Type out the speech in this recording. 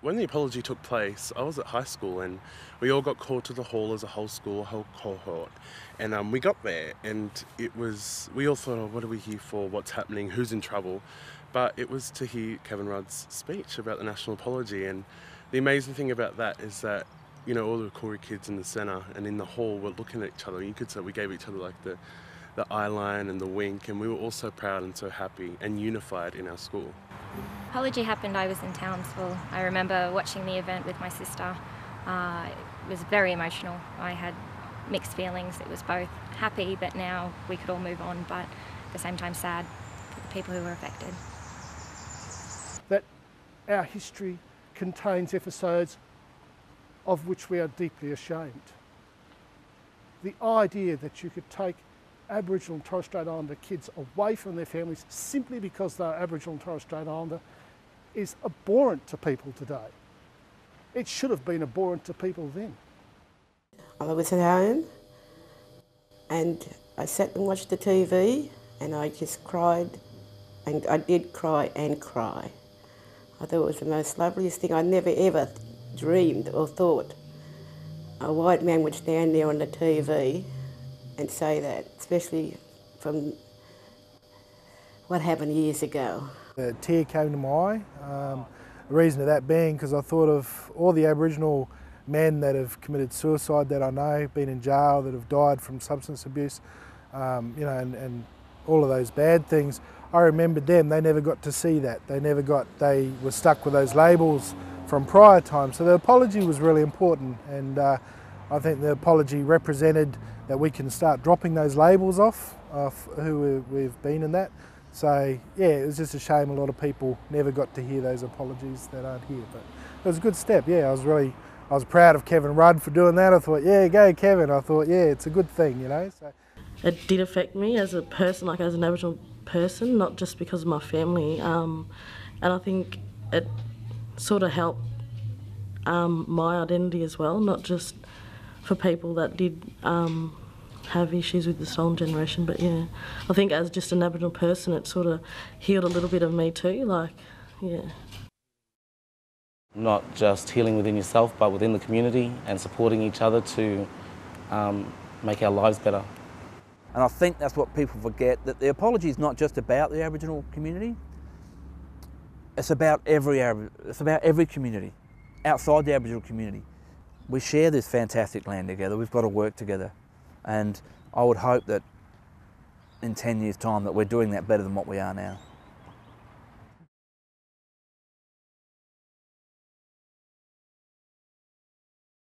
When the apology took place, I was at high school and we all got called to the hall as a whole school, a whole cohort. And we got there and we all thought, oh, what are we here for? What's happening? Who's in trouble? But it was to hear Kevin Rudd's speech about the national apology. And the amazing thing about that is that, all the Koori kids in the centre and in the hall were looking at each other. You could say we gave each other like the eye line and the wink, and we were all so proud and so happy and unified in our school. Apology happened, I was in Townsville. I remember watching the event with my sister. It was very emotional. I had mixed feelings. It was both happy that now we could all move on, but at the same time sad for the people who were affected. That our history contains episodes of which we are deeply ashamed. The idea that you could take Aboriginal and Torres Strait Islander kids away from their families simply because they're Aboriginal and Torres Strait Islander is abhorrent to people today. It should have been abhorrent to people then. I was at home and I sat and watched the TV and I just cried, and I did cry and cry. I thought it was the most loveliest thing. I never ever dreamed or thought a white man would stand there on the TV and say that, especially from what happened years ago. A tear came to my eye. The reason of that being because I thought of all the Aboriginal men that have committed suicide that I know, been in jail, that have died from substance abuse, and all of those bad things. I remembered them, they never got to see that. They were stuck with those labels from prior times. So the apology was really important, and I think the apology represented that we can start dropping those labels off who we've been in that. So yeah, it was just a shame a lot of people never got to hear those apologies that aren't here. But it was a good step. Yeah, I was proud of Kevin Rudd for doing that. I thought, yeah, go Kevin. I thought, yeah, it's a good thing, So. It did affect me as a person, like as an Aboriginal person, not just because of my family. And I think it sort of helped my identity as well, not just for people that did have issues with the stolen generation, but yeah, I think as just an Aboriginal person, it sort of healed a little bit of me too, yeah. Not just healing within yourself, but within the community and supporting each other to make our lives better. And I think that's what people forget, that the apology is not just about the Aboriginal community, it's about every community outside the Aboriginal community. We share this fantastic land together, we've got to work together. And I would hope that in 10 years' time that we're doing that better than what we are now.